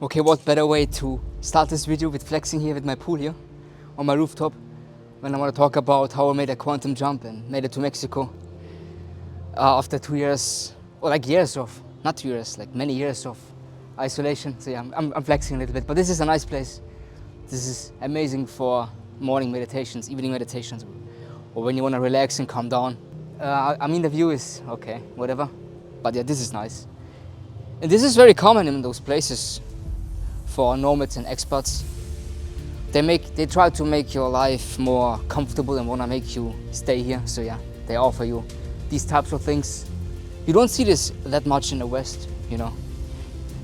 Okay, what better way to start this video with flexing here with my pool here on my rooftop when I want to talk about how I made a quantum jump and made it to Mexico after 2 years, or like years of, not 2 years, like many years of isolation. So yeah, I'm flexing a little bit, but this is a nice place. This is amazing for morning meditations, evening meditations, or when you want to relax and calm down. I mean, the view is okay, whatever, but yeah, this is nice. And this is very common in those places for nomads and expats. They try to make your life more comfortable and want to make you stay here. So yeah, they offer you these types of things. You don't see this that much in the West, you know.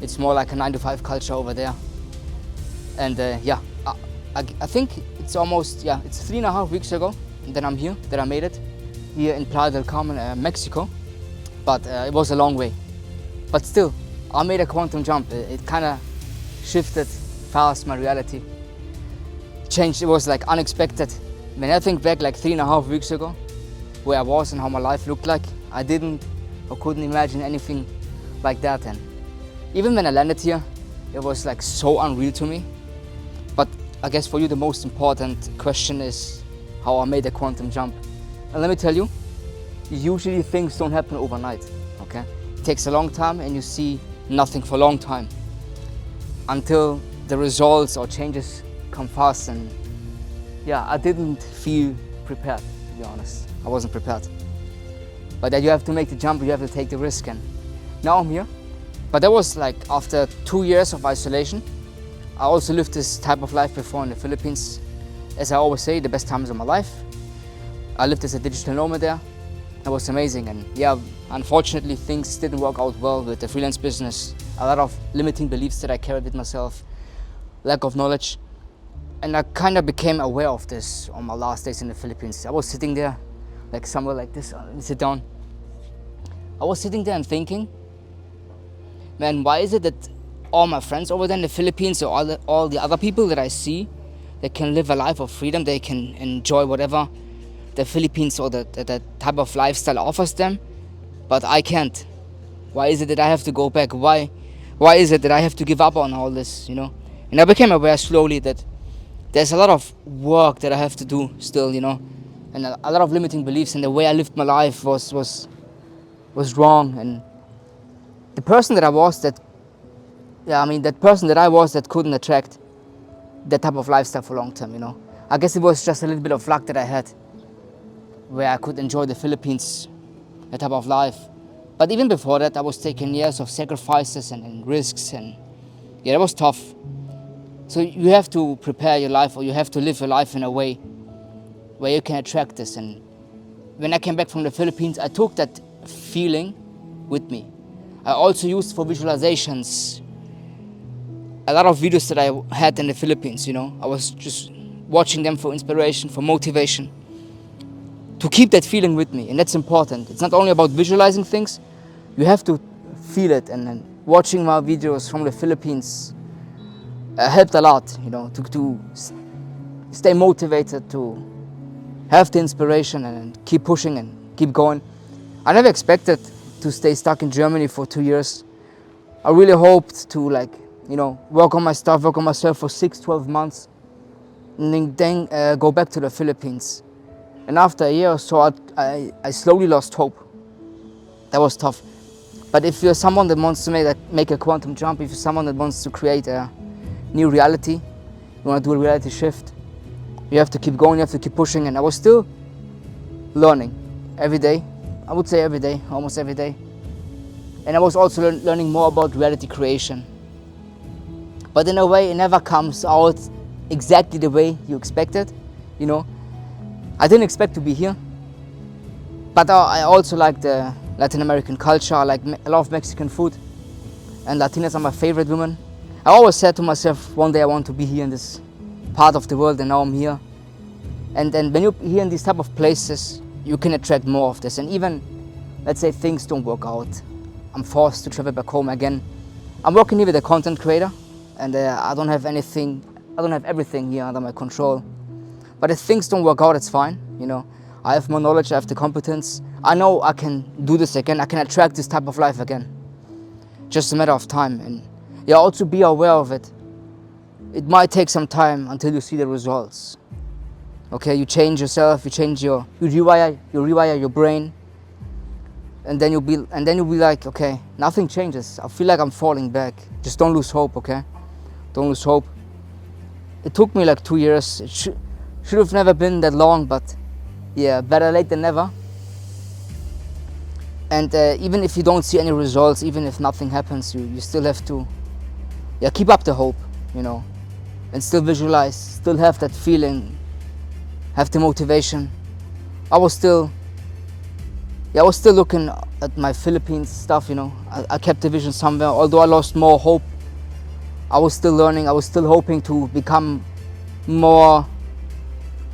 It's more like a 9-to-5 culture over there. And yeah, I think it's almost, yeah, it's 3.5 weeks ago that I'm here, that I made it here in Playa del Carmen, Mexico. But it was a long way. But still, I made a quantum jump. It kind of shifted fast my reality. Changed, it was like unexpected. When I think back like 3.5 weeks ago, where I was and how my life looked like, I didn't or couldn't imagine anything like that. And even when I landed here, it was like so unreal to me. But I guess for you the most important question is how I made a quantum jump. And let me tell you, usually things don't happen overnight, okay? It takes a long time and you see nothing for a long time until the results or changes come fast. And yeah, I didn't feel prepared, to be honest. I wasn't prepared. But that you have to make the jump, you have to take the risk, and now I'm here. But that was like after 2 years of isolation. I also lived this type of life before in the Philippines. As I always say, the best times of my life. I lived as a digital nomad there. It was amazing, and yeah, unfortunately things didn't work out well with the freelance business. A lot of limiting beliefs that I carried with myself, lack of knowledge. And I kind of became aware of this on my last days in the Philippines. I was sitting there, like somewhere like this, let me sit down. I was sitting there and thinking, man, why is it that all my friends over there in the Philippines, or all the other people that I see, they can live a life of freedom, they can enjoy whatever the Philippines or the type of lifestyle offers them, but I can't. Why is it that I have to go back? Why is it that I have to give up on all this, you know? And I became aware slowly that there's a lot of work that I have to do still, you know, and a lot of limiting beliefs, and the way I lived my life was wrong. And the person that I was that couldn't attract that type of lifestyle for long term, you know. I guess it was just a little bit of luck that I had, where I could enjoy the Philippines, that type of life. But even before that, I was taking years of sacrifices and risks, and yeah, it was tough. So you have to prepare your life, or you have to live your life in a way where you can attract this. And when I came back from the Philippines, I took that feeling with me. I also used for visualizations a lot of videos that I had in the Philippines, you know. I was just watching them for inspiration, for motivation, to keep that feeling with me. And that's important. It's not only about visualizing things, you have to feel it. And then watching my videos from the Philippines helped a lot, you know, to stay motivated, to have the inspiration and keep pushing and keep going. I never expected to stay stuck in Germany for 2 years. I really hoped to, like, you know, work on my stuff, work on myself for 6-12 months, and then go back to the Philippines. And after a year or so, I slowly lost hope. That was tough. But if you're someone that wants to make a quantum jump, if you're someone that wants to create a new reality, you want to do a reality shift, you have to keep going, you have to keep pushing. And I was still learning every day. I would say every day, almost every day. And I was also learning more about reality creation. But in a way, it never comes out exactly the way you expected, you know. I didn't expect to be here, but I also like the Latin American culture. I like a lot of Mexican food, and Latinas are my favorite women. I always said to myself, one day I want to be here in this part of the world, and now I'm here. And then when you're here in these type of places, you can attract more of this. And even, let's say things don't work out, I'm forced to travel back home again. I'm working here with a content creator, and I don't have everything here under my control. But if things don't work out, it's fine, you know. I have more knowledge, I have the competence. I know I can do this again, I can attract this type of life again. Just a matter of time. And Yeah, also be aware of it. It might take some time until you see the results. Okay, you change yourself, you rewire your brain, and then you'll be like, okay, nothing changes. I feel like I'm falling back. Just don't lose hope, okay? Don't lose hope. It took me like 2 years. It should have never been that long, but yeah, better late than never. And even if you don't see any results, even if nothing happens, you still have to, yeah, keep up the hope, you know, and still visualize, still have that feeling, have the motivation. I was still looking at my Philippines stuff, you know. I kept the vision somewhere. Although I lost more hope, I was still learning. I was still hoping to become more,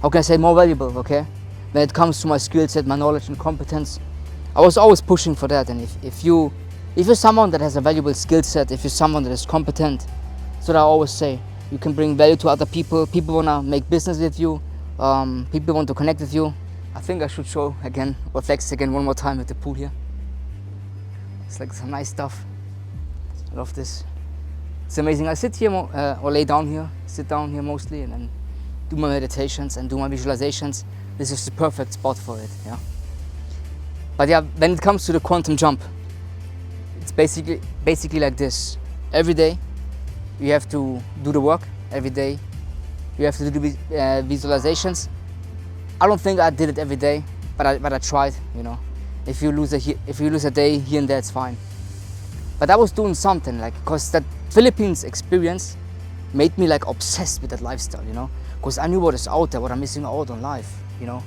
how can I say, more valuable, okay? When it comes to my skill set, my knowledge and competence, I was always pushing for that. And if you're someone that has a valuable skill set, if you're someone that is competent, that's what I always say. You can bring value to other people. People wanna make business with you. People want to connect with you. I think I should show again, or flex again one more time with the pool here. It's like some nice stuff. I love this. It's amazing. I sit here or lay down here, sit down here mostly, and then do my meditations and do my visualizations. This is the perfect spot for it, yeah. But yeah, when it comes to the quantum jump, it's basically like this. Every day you have to do the work. Every day you have to do visualizations. I don't think I did it every day, but I tried, you know. If you lose a day here and there, it's fine. But I was doing something, like, cause that Philippines experience made me like obsessed with that lifestyle, you know. Cause I knew what is out there, what I'm missing out on life, you know.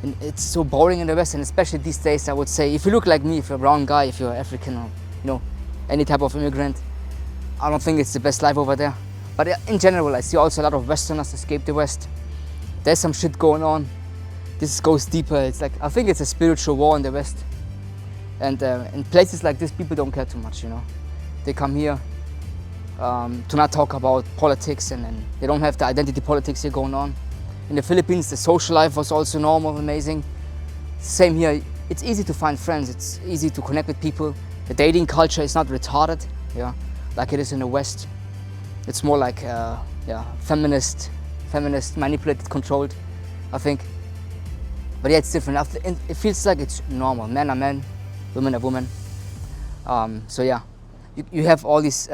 And it's so boring in the West, and especially these days, I would say, if you look like me, if you're a brown guy, if you're African, or, you know, any type of immigrant, I don't think it's the best life over there. But in general, I see also a lot of Westerners escape the West. There's some shit going on. This goes deeper. It's like, I think it's a spiritual war in the West. And in places like this, people don't care too much, you know. They come here to not talk about politics, and they don't have the identity politics here going on. In the Philippines, the social life was also normal, amazing. Same here. It's easy to find friends. It's easy to connect with people. The dating culture is not retarded, yeah, like it is in the West. It's more like, feminist, manipulated, controlled, I think. But yeah, it's different. It feels like it's normal. Men are men, women are women. So yeah, you have all these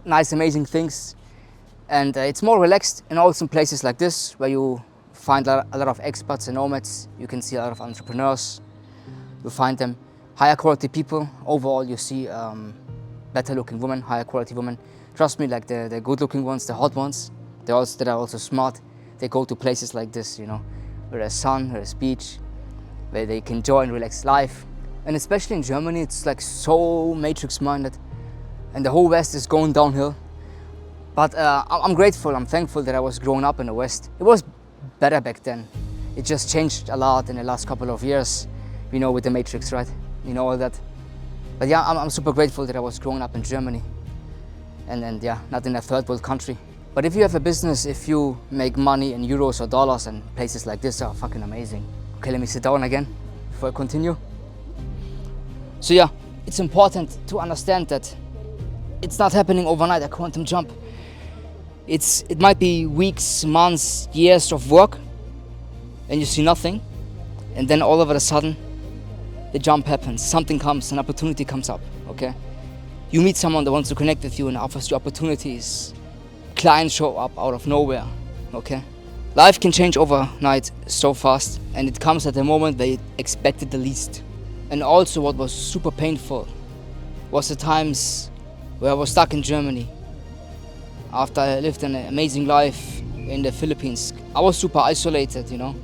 nice, amazing things, and it's more relaxed in also places like this, where you find a lot of expats and nomads. You can see a lot of entrepreneurs. You find them higher quality people. Overall, you see better looking women, higher quality women. Trust me, like the good looking ones, the hot ones, that are also smart. They go to places like this, you know, where there's sun, where there's beach, where they can enjoy and relax life. And especially in Germany, it's like so matrix minded, and the whole West is going downhill. But I'm grateful, I'm thankful that I was growing up in the West. It was better back then. It just changed a lot in the last couple of years, you know, with the matrix, right? You know, all that. But yeah, I'm super grateful that I was growing up in Germany. And yeah, not in a third world country. But if you have a business, if you make money in euros or dollars, and places like this are fucking amazing. Okay, let me sit down again before I continue. So yeah, it's important to understand that it's not happening overnight, a quantum jump. It might be weeks, months, years of work, and you see nothing, and then all of a sudden, the jump happens. Something comes, an opportunity comes up, okay? You meet someone that wants to connect with you and offers you opportunities. Clients show up out of nowhere, okay? Life can change overnight so fast, and it comes at the moment they expected the least. And also what was super painful was the times where I was stuck in Germany. After I lived an amazing life in the Philippines, I was super isolated, you know.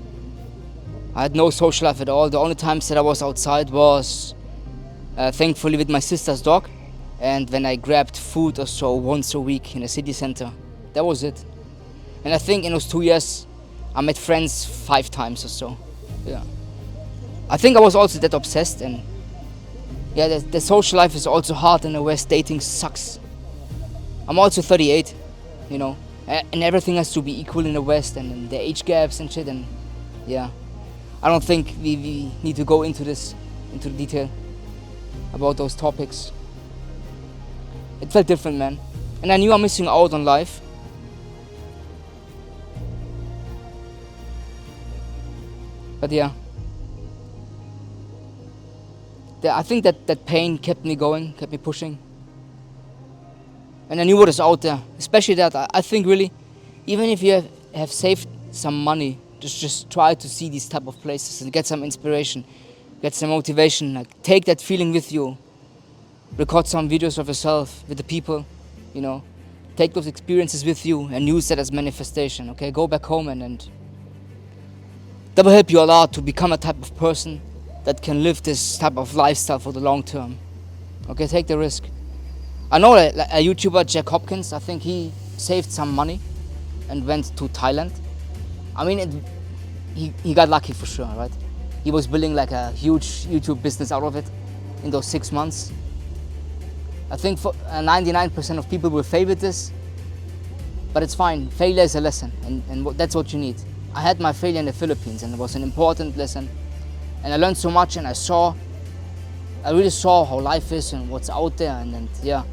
I had no social life at all. The only times that I was outside was thankfully with my sister's dog, and when I grabbed food or so once a week in a city center. That was it. And I think in those 2 years, I met friends 5 times or so. Yeah. I think I was also that obsessed, and yeah, the social life is also hard in the West. Dating sucks. I'm also 38, you know, and everything has to be equal in the West, and the age gaps and shit, and yeah. I don't think we need to go into the detail about those topics. It felt different, man. And I knew I'm missing out on life. But yeah, I think that pain kept me going, kept me pushing. And I knew what is out there, especially that I think really, even if you have saved some money, just try to see these type of places and get some inspiration, get some motivation, like take that feeling with you, record some videos of yourself with the people, you know, take those experiences with you and use that as manifestation, okay? Go back home and that will help you a lot to become a type of person that can live this type of lifestyle for the long term. Okay, take the risk. I know a YouTuber, Jack Hopkins, I think he saved some money and went to Thailand. I mean, he got lucky for sure, right? He was building like a huge YouTube business out of it in those 6 months. I think for 99% of people will fail with this, but it's fine. Failure is a lesson, and that's what you need. I had my failure in the Philippines, and it was an important lesson. And I learned so much, and I really saw how life is and what's out there. And yeah,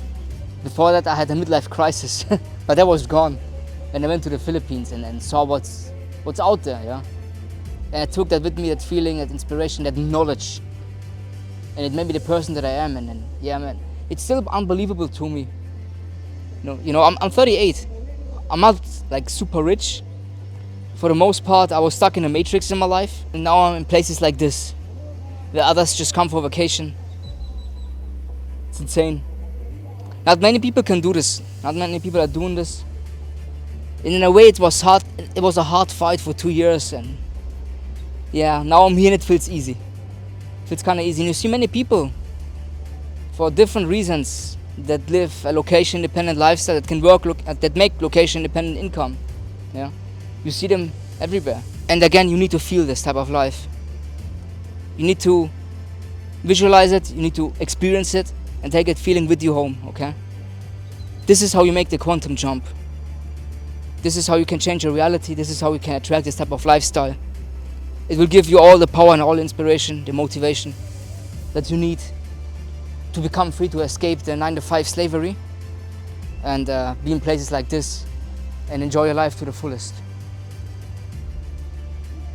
before that I had a midlife crisis, but that was gone. And I went to the Philippines and saw what's out there, yeah. And I took that with me, that feeling, that inspiration, that knowledge, and it made me the person that I am. And yeah, man, it's still unbelievable to me. You know, I'm 38. I'm not like super rich. For the most part, I was stuck in a matrix in my life, and now I'm in places like this, where others just come for vacation. It's insane. Not many people can do this. Not many people are doing this. And in a way, it was hard. It was a hard fight for 2 years, and yeah, now I'm here and it feels easy. It feels kind of easy. And you see many people, for different reasons, that live a location-independent lifestyle, that can work, that make location-independent income. Yeah. You see them everywhere. And again, you need to feel this type of life. You need to visualize it, you need to experience it, and take that feeling with you home, okay? This is how you make the quantum jump. This is how you can change your reality. This is how you can attract this type of lifestyle. It will give you all the power and all the inspiration, the motivation that you need to become free, to escape the 9-to-5 slavery and be in places like this and enjoy your life to the fullest.